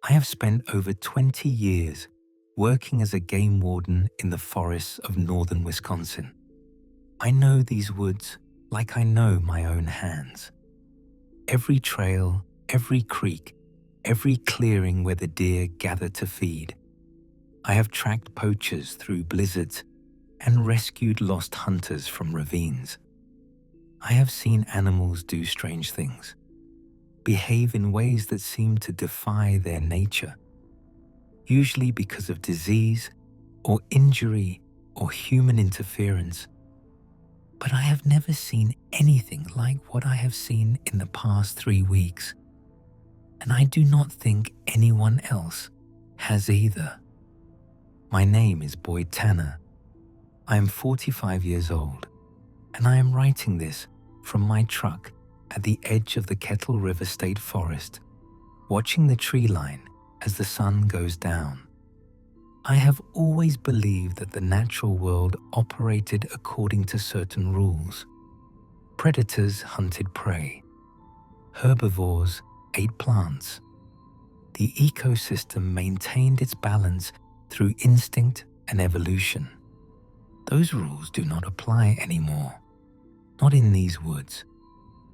I have spent over 20 years working as a game warden in the forests of northern Wisconsin. I know these woods like I know my own hands. Every trail, every creek, every clearing where the deer gather to feed. I have tracked poachers through blizzards and rescued lost hunters from ravines. I have seen animals do strange things, behave in ways that seem to defy their nature, usually because of disease or injury or human interference. But I have never seen anything like what I have seen in the past 3 weeks, and I do not think anyone else has either. My name is Boyd Tanner. I am 45 years old, and I am writing this from my truck at the edge of the Kettle River State Forest, watching the tree line as the sun goes down. I have always believed that the natural world operated according to certain rules. Predators hunted prey. Herbivores ate plants. The ecosystem maintained its balance through instinct and evolution. Those rules do not apply anymore. Not in these woods.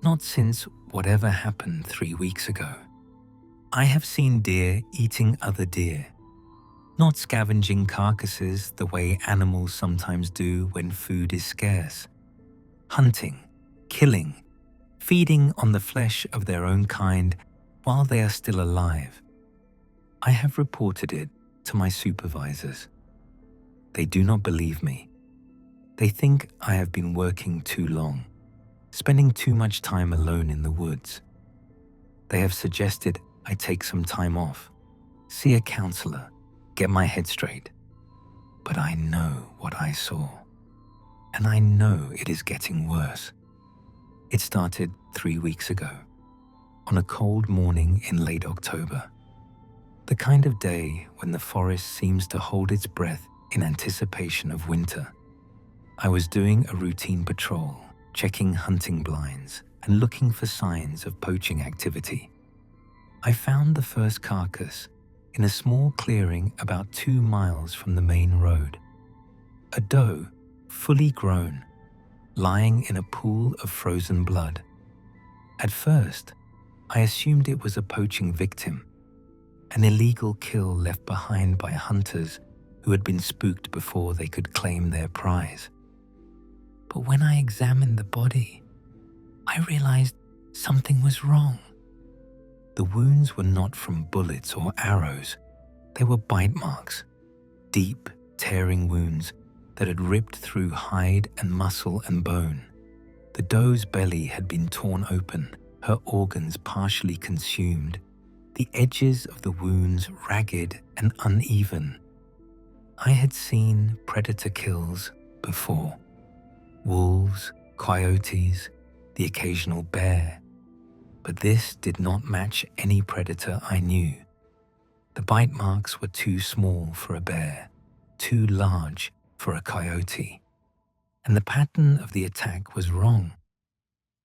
Not since whatever happened 3 weeks ago. I have seen deer eating other deer, not scavenging carcasses the way animals sometimes do when food is scarce. Hunting, killing, feeding on the flesh of their own kind while they are still alive. I have reported it to my supervisors. They do not believe me. They think I have been working too long, spending too much time alone in the woods. They have suggested I take some time off, see a counselor, get my head straight. But I know what I saw, and I know it is getting worse. It started 3 weeks ago, on a cold morning in late October. The kind of day when the forest seems to hold its breath in anticipation of winter. I was doing a routine patrol, checking hunting blinds and looking for signs of poaching activity. I found the first carcass in a small clearing about 2 miles from the main road. A doe, fully grown, lying in a pool of frozen blood. At first, I assumed it was a poaching victim, an illegal kill left behind by hunters who had been spooked before they could claim their prize. But when I examined the body, I realized something was wrong. The wounds were not from bullets or arrows. They were bite marks, deep, tearing wounds that had ripped through hide and muscle and bone. The doe's belly had been torn open, her organs partially consumed, the edges of the wounds ragged and uneven. I had seen predator kills before. Wolves, coyotes, the occasional bear. But this did not match any predator I knew. The bite marks were too small for a bear, too large for a coyote. And the pattern of the attack was wrong.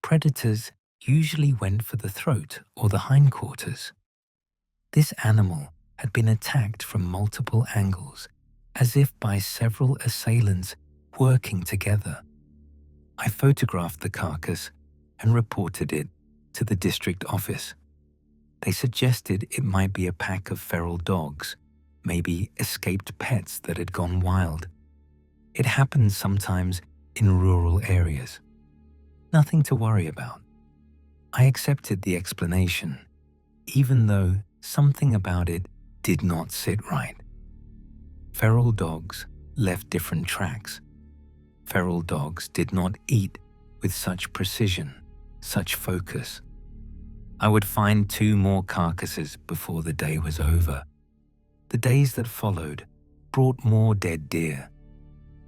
Predators usually went for the throat or the hindquarters. This animal had been attacked from multiple angles, as if by several assailants working together. I photographed the carcass and reported it to the district office. They suggested it might be a pack of feral dogs, maybe escaped pets that had gone wild. It happens sometimes in rural areas. Nothing to worry about. I accepted the explanation, even though something about it did not sit right. Feral dogs left different tracks. Feral dogs did not eat with such precision, such focus. I would find 2 more carcasses before the day was over. The days that followed brought more dead deer,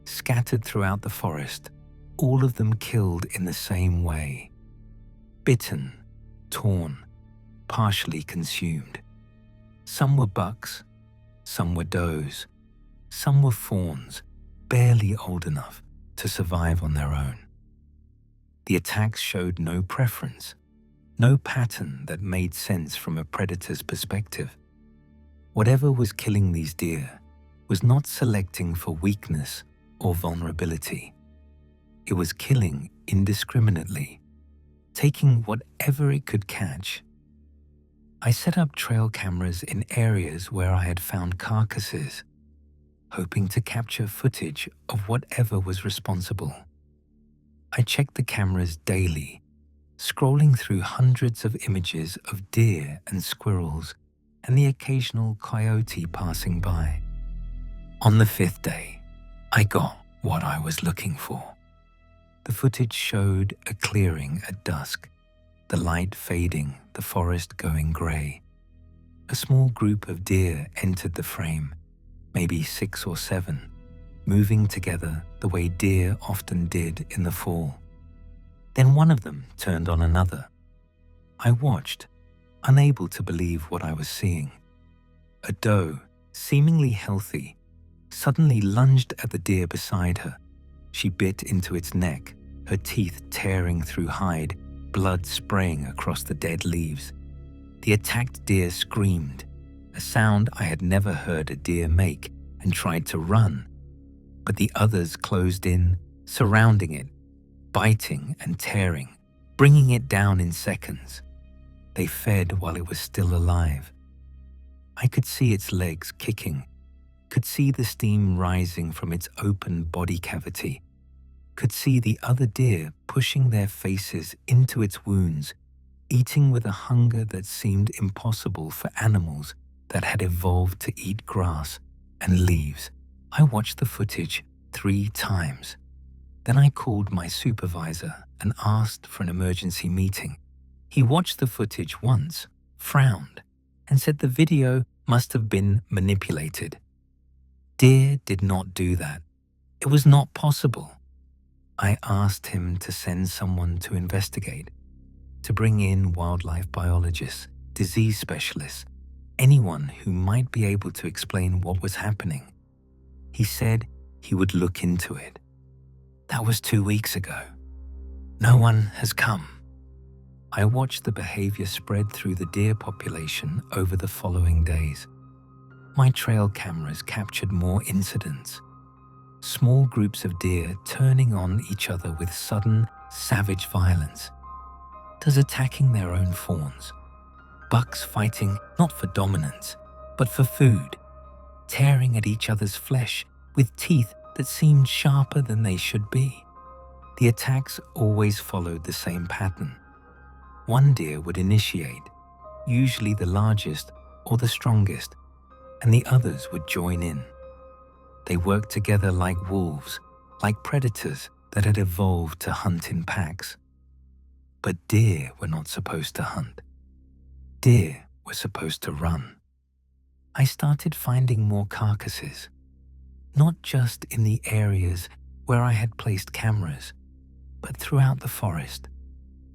scattered throughout the forest, all of them killed in the same way. Bitten, torn, partially consumed. Some were bucks, some were does, some were fawns, barely old enough to survive on their own. The attacks showed no preference, no pattern that made sense from a predator's perspective. Whatever was killing these deer was not selecting for weakness or vulnerability. It was killing indiscriminately, taking whatever it could catch. I set up trail cameras in areas where I had found carcasses, hoping to capture footage of whatever was responsible. I checked the cameras daily, scrolling through hundreds of images of deer and squirrels and the occasional coyote passing by. On the 5th day, I got what I was looking for. The footage showed a clearing at dusk, the light fading, the forest going grey. A small group of deer entered the frame, maybe 6 or 7, moving together the way deer often did in the fall. Then one of them turned on another. I watched, unable to believe what I was seeing. A doe, seemingly healthy, suddenly lunged at the deer beside her. She bit into its neck, her teeth tearing through hide, blood spraying across the dead leaves. The attacked deer screamed, a sound I had never heard a deer make, and tried to run. But the others closed in, surrounding it, biting and tearing, bringing it down in seconds. They fed while it was still alive. I could see its legs kicking, could see the steam rising from its open body cavity, could see the other deer pushing their faces into its wounds, eating with a hunger that seemed impossible for animals that had evolved to eat grass and leaves. I watched the footage 3 times. Then I called my supervisor and asked for an emergency meeting. He watched the footage once, frowned, and said the video must have been manipulated. Deer did not do that. It was not possible. I asked him to send someone to investigate, to bring in wildlife biologists, disease specialists, anyone who might be able to explain what was happening. He said he would look into it. That was 2 weeks ago. No one has come. I watched the behavior spread through the deer population over the following days. My trail cameras captured more incidents. Small groups of deer turning on each other with sudden, savage violence. Does attacking their own fawns. Bucks fighting not for dominance, but for food. Tearing at each other's flesh with teeth that seemed sharper than they should be. The attacks always followed the same pattern. One deer would initiate, usually the largest or the strongest, and the others would join in. They worked together like wolves, like predators that had evolved to hunt in packs. But deer were not supposed to hunt. Deer were supposed to run. I started finding more carcasses, not just in the areas where I had placed cameras, but throughout the forest,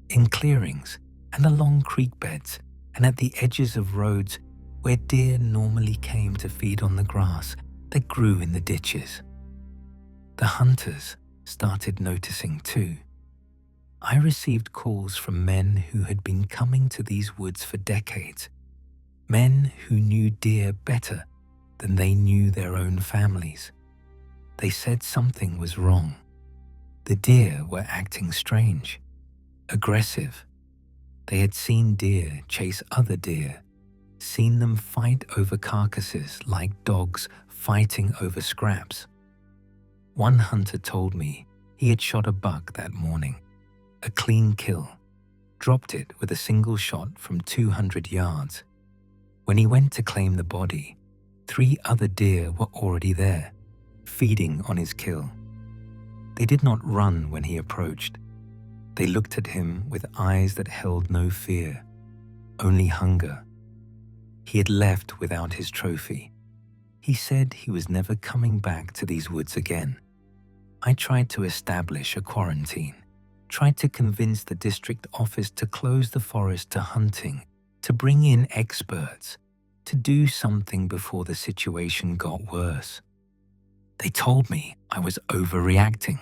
in clearings and along creek beds and at the edges of roads where deer normally came to feed on the grass that grew in the ditches. The hunters started noticing too. I received calls from men who had been coming to these woods for decades, men who knew deer better than they knew their own families. They said something was wrong. The deer were acting strange, aggressive. They had seen deer chase other deer, seen them fight over carcasses like dogs fighting over scraps. One hunter told me he had shot a buck that morning, a clean kill, dropped it with a single shot from 200 yards. When he went to claim the body, 3 other deer were already there, feeding on his kill. They did not run when he approached. They looked at him with eyes that held no fear, only hunger. He had left without his trophy. He said he was never coming back to these woods again. I tried to establish a quarantine, tried to convince the district office to close the forest to hunting, to bring in experts, to do something before the situation got worse. They told me I was overreacting.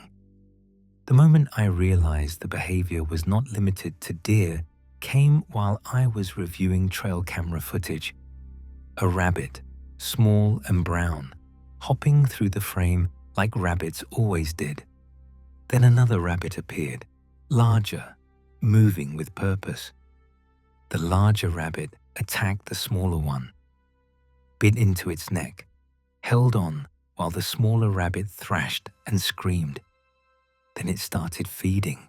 The moment I realized the behavior was not limited to deer came while I was reviewing trail camera footage. A rabbit, small and brown, hopping through the frame like rabbits always did. Then another rabbit appeared, larger, moving with purpose. The larger rabbit attacked the smaller one, bit into its neck, held on while the smaller rabbit thrashed and screamed. Then it started feeding.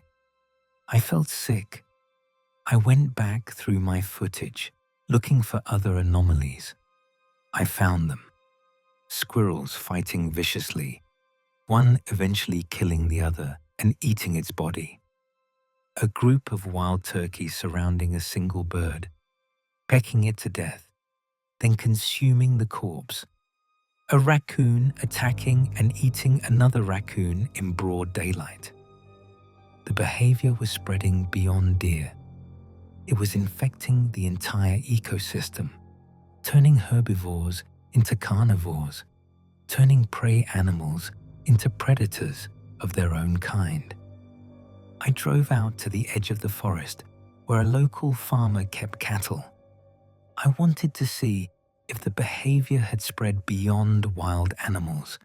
I felt sick. I went back through my footage, looking for other anomalies. I found them. Squirrels fighting viciously, one eventually killing the other and eating its body. A group of wild turkeys surrounding a single bird, pecking it to death, then consuming the corpse. A raccoon attacking and eating another raccoon in broad daylight. The behavior was spreading beyond deer. It was infecting the entire ecosystem, turning herbivores into carnivores, turning prey animals into predators of their own kind. I drove out to the edge of the forest where a local farmer kept cattle. I wanted to see if the behavior had spread beyond wild animals,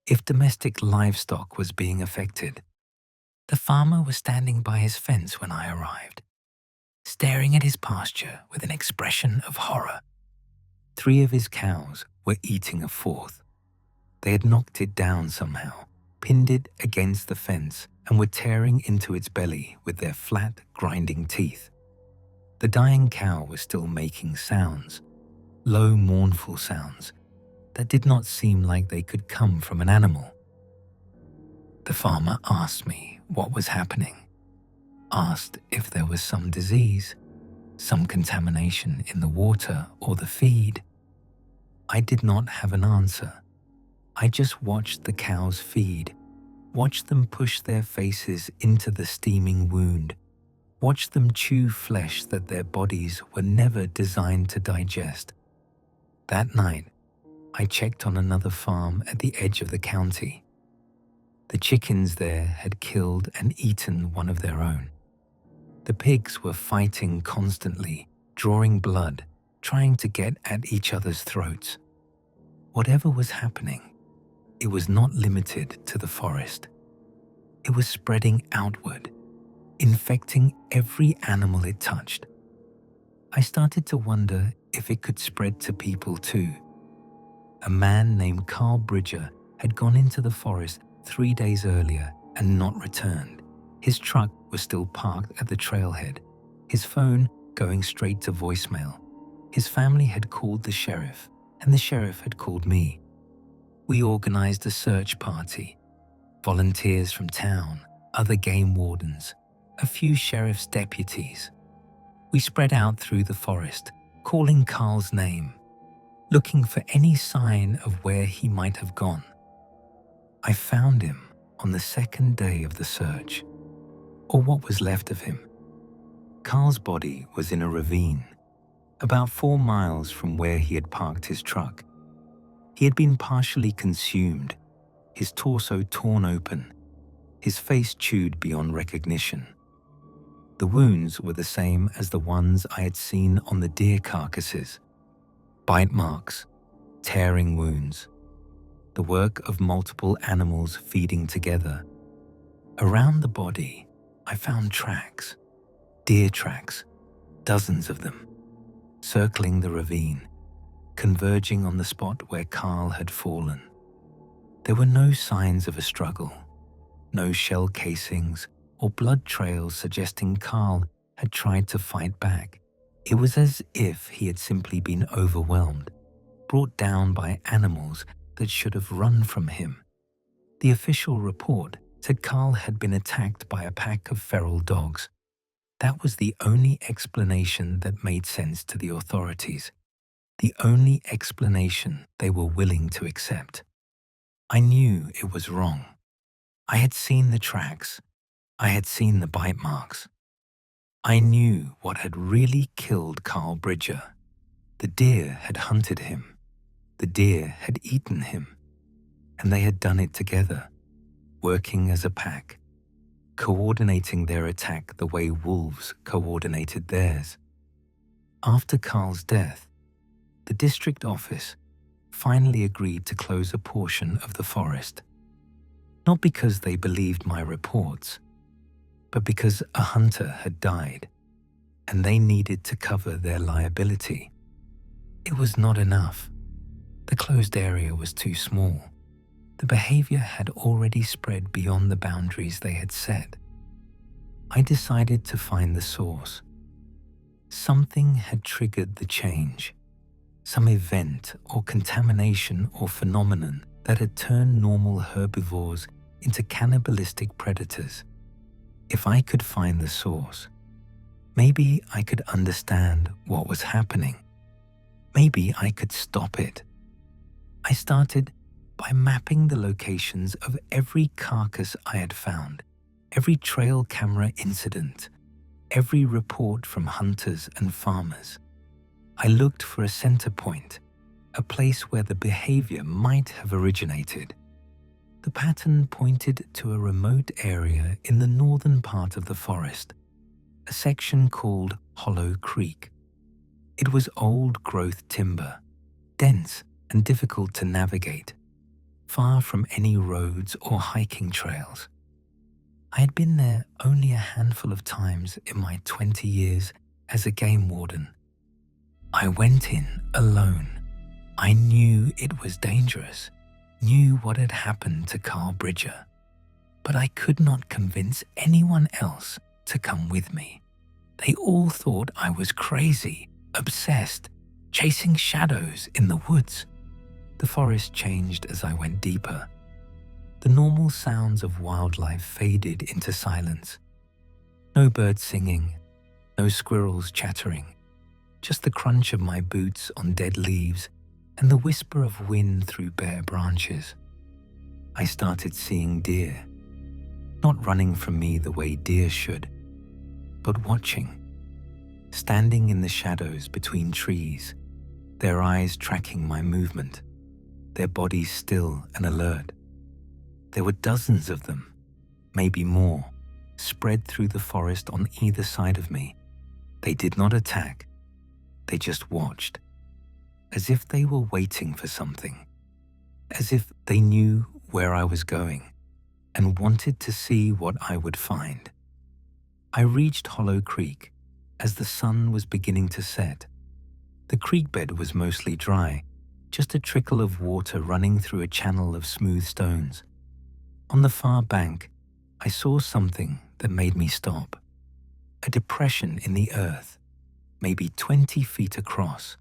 if domestic livestock was being affected. The farmer was standing by his fence when I arrived, staring at his pasture with an expression of horror. 3 of his cows were eating a fourth. They had knocked it down somehow, pinned it against the fence, and were tearing into its belly with their flat, grinding teeth. The dying cow was still making sounds, low, mournful sounds that did not seem like they could come from an animal. The farmer asked me what was happening, asked if there was some disease, some contamination in the water or the feed. I did not have an answer. I just watched the cows feed, watched them push their faces into the steaming wound, watched them chew flesh that their bodies were never designed to digest. That night, I checked on another farm at the edge of the county. The chickens there had killed and eaten one of their own. The pigs were fighting constantly, drawing blood, trying to get at each other's throats. Whatever was happening, it was not limited to the forest. It was spreading outward, infecting every animal it touched. I started to wonder if it could spread to people too. A man named Carl Bridger had gone into the forest 3 days earlier and not returned. His truck was still parked at the trailhead, his phone going straight to voicemail. His family had called the sheriff, and the sheriff had called me. We organized a search party. Volunteers from town, other game wardens, a few sheriff's deputies. We spread out through the forest, calling Carl's name, looking for any sign of where he might have gone. I found him on the second day of the search, or what was left of him. Carl's body was in a ravine, about 4 miles from where he had parked his truck. He had been partially consumed, his torso torn open, his face chewed beyond recognition. The wounds were the same as the ones I had seen on the deer carcasses. Bite marks, tearing wounds, the work of multiple animals feeding together. Around the body, I found tracks, deer tracks, dozens of them, circling the ravine, converging on the spot where Carl had fallen. There were no signs of a struggle, no shell casings or blood trails suggesting Carl had tried to fight back. It was as if he had simply been overwhelmed, brought down by animals that should have run from him. The official report said Carl had been attacked by a pack of feral dogs. That was the only explanation that made sense to the authorities, the only explanation they were willing to accept. I knew it was wrong. I had seen the tracks. I had seen the bite marks. I knew what had really killed Carl Bridger. The deer had hunted him. The deer had eaten him. And they had done it together, working as a pack, coordinating their attack the way wolves coordinated theirs. After Carl's death, the the district office finally agreed to close a portion of the forest. Not because they believed my reports, but because a hunter had died and they needed to cover their liability. It was not enough. The closed area was too small. The behavior had already spread beyond the boundaries they had set. I decided to find the source. Something had triggered the change. Some event or contamination or phenomenon that had turned normal herbivores into cannibalistic predators. If I could find the source, maybe I could understand what was happening. Maybe I could stop it. I started by mapping the locations of every carcass I had found, every trail camera incident, every report from hunters and farmers. I looked for a center point, a place where the behavior might have originated. The pattern pointed to a remote area in the northern part of the forest, a section called Hollow Creek. It was old-growth timber, dense and difficult to navigate, far from any roads or hiking trails. I had been there only a handful of times in my 20 years as a game warden. I went in alone. I knew it was dangerous, knew what had happened to Carl Bridger, but I could not convince anyone else to come with me. They all thought I was crazy, obsessed, chasing shadows in the woods. The forest changed as I went deeper. The normal sounds of wildlife faded into silence. No birds singing, no squirrels chattering, just the crunch of my boots on dead leaves and the whisper of wind through bare branches. I started seeing deer, not running from me the way deer should, but watching, standing in the shadows between trees, their eyes tracking my movement, their bodies still and alert. There were dozens of them, maybe more, spread through the forest on either side of me. They did not attack. They just watched, as if they were waiting for something, as if they knew where I was going and wanted to see what I would find. I reached Hollow Creek as the sun was beginning to set. The creek bed was mostly dry, just a trickle of water running through a channel of smooth stones. On the far bank, I saw something that made me stop. A depression in the earth, maybe 20 feet across.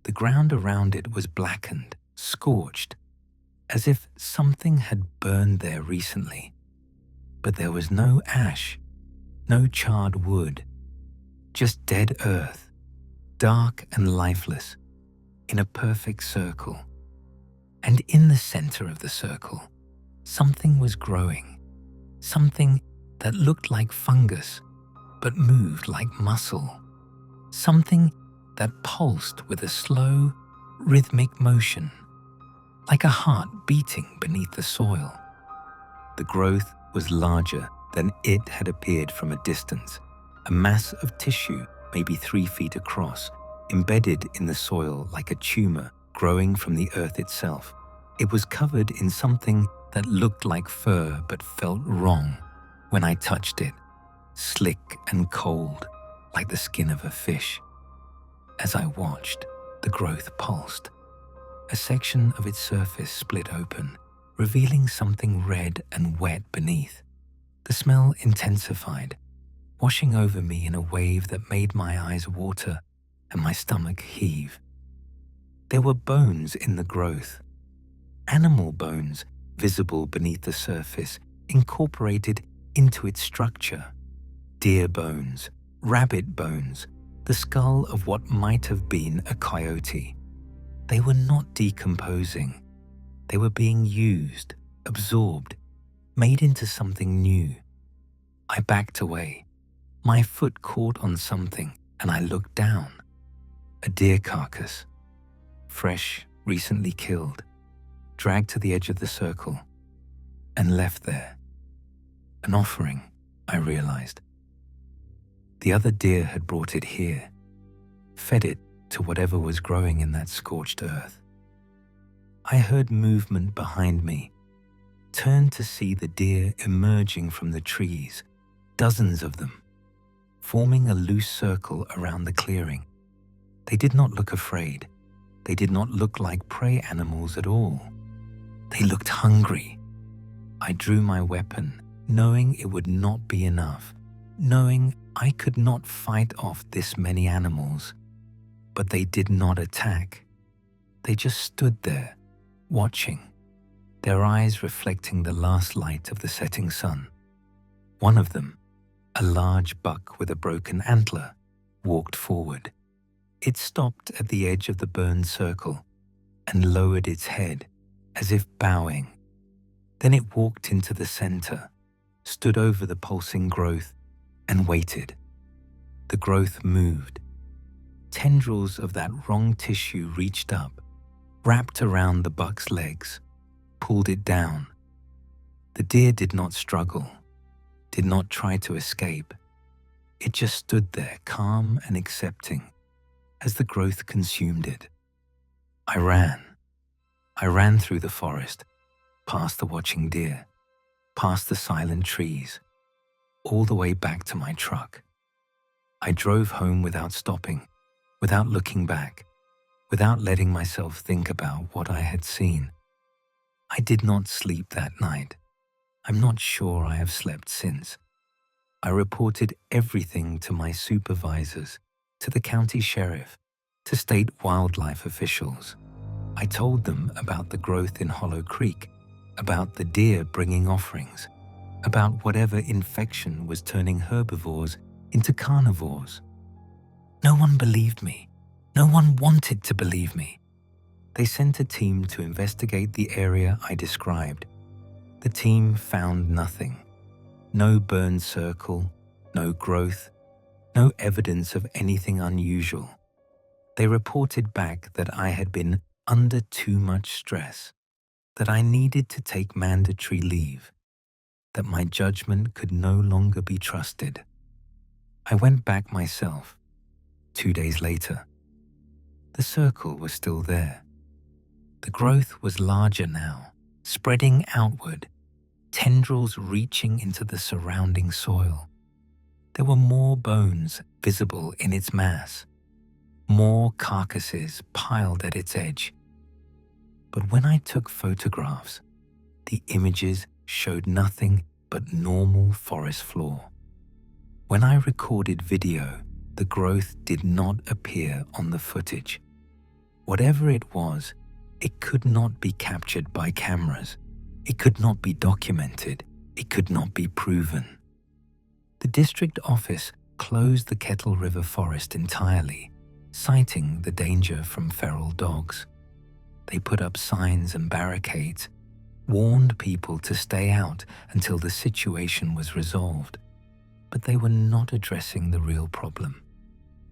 The ground around it was blackened, scorched, as if something had burned there recently. But there was no ash, no charred wood, just dead earth, dark and lifeless, in a perfect circle. And in the center of the circle, something was growing, something that looked like fungus, but moved like muscle, something that pulsed with a slow, rhythmic motion, like a heart beating beneath the soil. The growth was larger than it had appeared from a distance, a mass of tissue maybe 3 feet across, embedded in the soil like a tumor growing from the earth itself. It was covered in something that looked like fur but felt wrong when I touched it, slick and cold, like the skin of a fish. As I watched, the growth pulsed. A section of its surface split open, revealing something red and wet beneath. The smell intensified, washing over me in a wave that made my eyes water and my stomach heave. There were bones in the growth, animal bones visible beneath the surface, incorporated into its structure. Deer bones, rabbit bones, the skull of what might have been a coyote. They were not decomposing. They were being used, absorbed, made into something new. I backed away. My foot caught on something and I looked down. A deer carcass, fresh, recently killed, dragged to the edge of the circle and left there. An offering, I realized. The other deer had brought it here, fed it to whatever was growing in that scorched earth. I heard movement behind me, turned to see the deer emerging from the trees, dozens of them, forming a loose circle around the clearing. They did not look afraid. They did not look like prey animals at all. They looked hungry. I drew my weapon, knowing it would not be enough, knowing I could not fight off this many animals. But they did not attack. They just stood there, watching, their eyes reflecting the last light of the setting sun. One of them, a large buck with a broken antler, walked forward. It stopped at the edge of the burned circle and lowered its head as if bowing. Then it walked into the center, stood over the pulsing growth, and waited. The growth moved. Tendrils of that wrong tissue reached up, wrapped around the buck's legs, pulled it down. The deer did not struggle, did not try to escape. It just stood there, calm and accepting, as the growth consumed it. I ran. I ran through the forest, past the watching deer, past the silent trees, all the way back to my truck. I drove home without stopping, without looking back, without letting myself think about what I had seen. I did not sleep that night. I'm not sure I have slept since. I reported everything to my supervisors, to the county sheriff, to state wildlife officials. I told them about the growth in Hollow Creek, about the deer bringing offerings, about whatever infection was turning herbivores into carnivores. No one believed me. No one wanted to believe me. They sent a team to investigate the area I described. The team found nothing. No burned circle, no growth, no evidence of anything unusual. They reported back that I had been under too much stress, that I needed to take mandatory leave, that my judgment could no longer be trusted. I went back myself. 2 days later, the circle was still there. The growth was larger now, spreading outward, tendrils reaching into the surrounding soil. There were more bones visible in its mass, more carcasses piled at its edge. But when I took photographs, the images showed nothing but normal forest floor. When I recorded video, the growth did not appear on the footage. Whatever it was, it could not be captured by cameras. It could not be documented. It could not be proven. The district office closed the Kettle River forest entirely, citing the danger from feral dogs. They put up signs and barricades, warned people to stay out until the situation was resolved. But they were not addressing the real problem.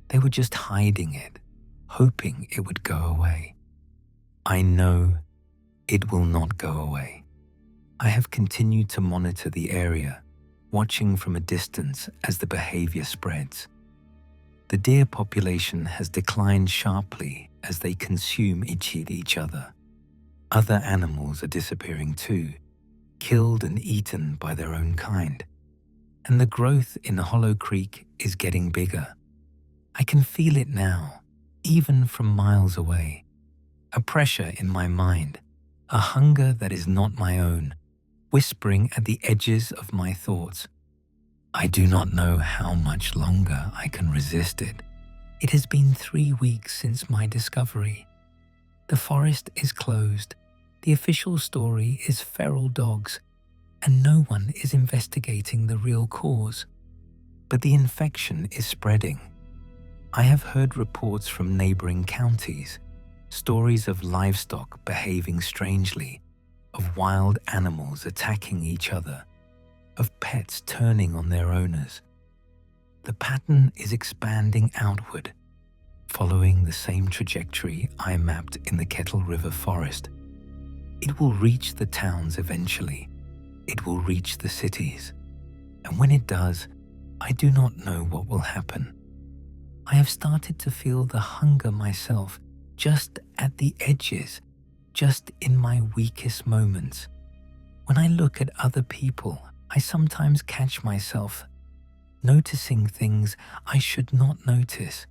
They were just hiding it, hoping it would go away. I know it will not go away. I have continued to monitor the area, watching from a distance as the behavior spreads. The deer population has declined sharply as they consume each other. Other animals are disappearing too, killed and eaten by their own kind. And the growth in Hollow Creek is getting bigger. I can feel it now, even from miles away. A pressure in my mind, a hunger that is not my own, whispering at the edges of my thoughts. I do not know how much longer I can resist it. It has been 3 weeks since my discovery. The forest is closed. The official story is feral dogs, and no one is investigating the real cause. But the infection is spreading. I have heard reports from neighboring counties, stories of livestock behaving strangely, of wild animals attacking each other, of pets turning on their owners. The pattern is expanding outward, following the same trajectory I mapped in the Kettle River forest. It will reach the towns eventually. It will reach the cities. And when it does, I do not know what will happen. I have started to feel the hunger myself, just at the edges, just in my weakest moments. When I look at other people, I sometimes catch myself noticing things I should not notice.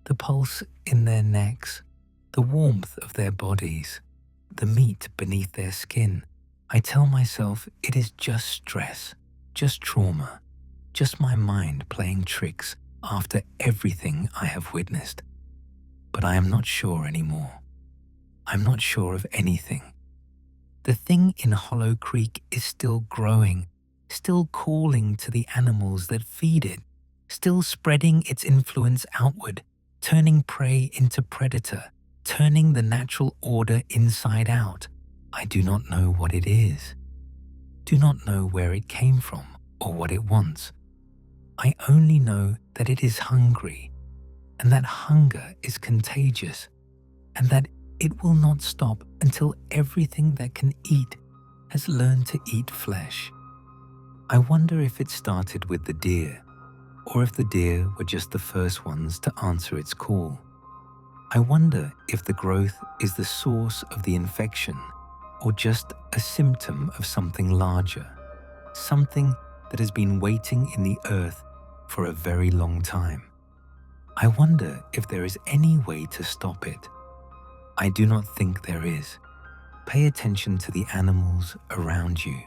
The pulse in their necks, the warmth of their bodies, the meat beneath their skin. I tell myself it is just stress, just trauma, just my mind playing tricks after everything I have witnessed. But I am not sure anymore. I'm not sure of anything. The thing in Hollow Creek is still growing, still calling to the animals that feed it, still spreading its influence outward, turning prey into predator, turning the natural order inside out. I do not know what it is. Do not know where it came from or what it wants. I only know that it is hungry, and that hunger is contagious, and that it will not stop until everything that can eat has learned to eat flesh. I wonder if it started with the deer, or if the deer were just the first ones to answer its call. I wonder if the growth is the source of the infection, or just a symptom of something larger, something that has been waiting in the earth for a very long time. I wonder if there is any way to stop it. I do not think there is. Pay attention to the animals around you.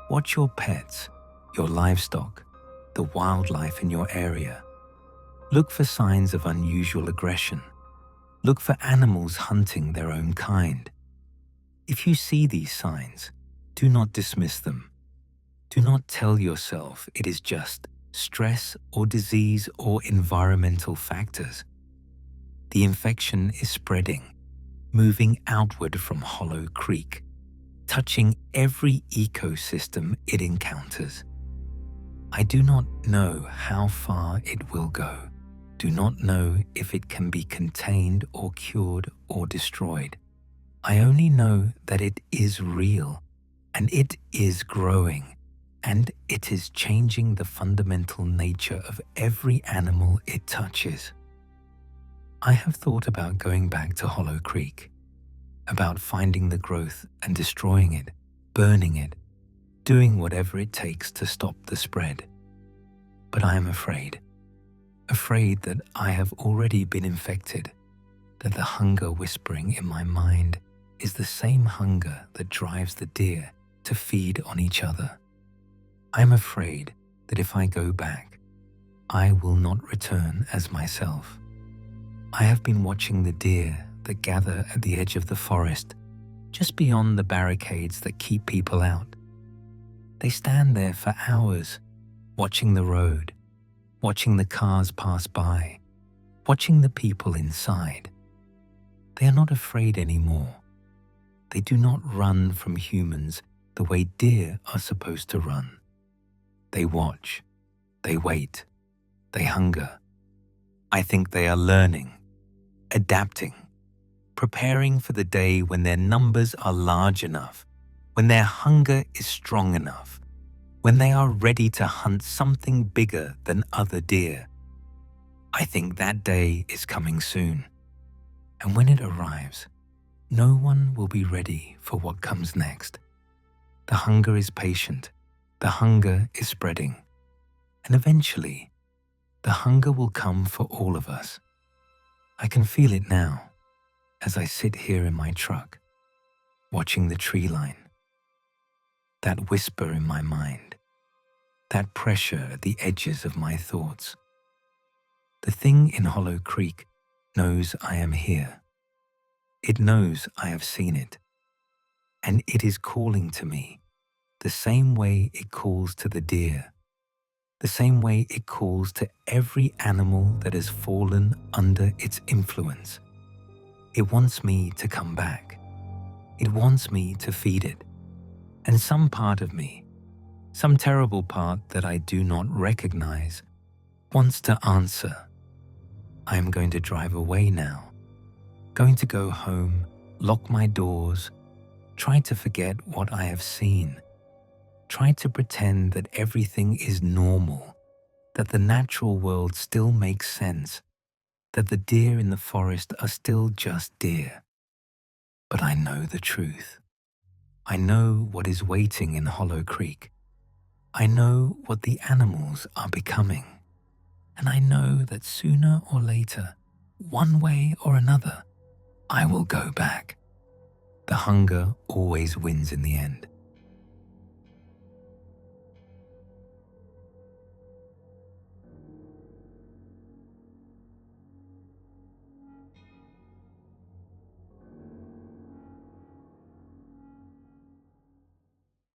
Watch your pets, your livestock, the wildlife in your area. Look for signs of unusual aggression. Look for animals hunting their own kind. If you see these signs, do not dismiss them. Do not tell yourself it is just stress or disease or environmental factors. The infection is spreading, moving outward from Hollow Creek, touching every ecosystem it encounters. I do not know how far it will go, do not know if it can be contained or cured or destroyed. I only know that it is real, and it is growing, and it is changing the fundamental nature of every animal it touches. I have thought about going back to Hollow Creek, about finding the growth and destroying it, burning it, doing whatever it takes to stop the spread. But I am afraid that I have already been infected, that the hunger whispering in my mind is the same hunger that drives the deer to feed on each other. I am afraid that if I go back, I will not return as myself. I have been watching the deer that gather at the edge of the forest, just beyond the barricades that keep people out. They stand there for hours, watching the road, watching the cars pass by, watching the people inside. They are not afraid anymore. They do not run from humans the way deer are supposed to run. They watch, they wait, they hunger. I think they are learning, adapting, preparing for the day when their numbers are large enough, when their hunger is strong enough, when they are ready to hunt something bigger than other deer. I think that day is coming soon, and when it arrives, no one will be ready for what comes next. The hunger is patient, the hunger is spreading, and eventually, the hunger will come for all of us. I can feel it now, as I sit here in my truck, watching the tree line. That whisper in my mind, that pressure at the edges of my thoughts. The thing in Hollow Creek knows I am here. It knows I have seen it, and it is calling to me the same way it calls to the deer, the same way it calls to every animal that has fallen under its influence. It wants me to come back. It wants me to feed it. And some part of me, some terrible part that I do not recognize, wants to answer. I am going to drive away now, going to go home, lock my doors, try to forget what I have seen, try to pretend that everything is normal, that the natural world still makes sense, that the deer in the forest are still just deer. But I know the truth. I know what is waiting in Hollow Creek. I know what the animals are becoming. And I know that sooner or later, one way or another, I will go back. The hunger always wins in the end.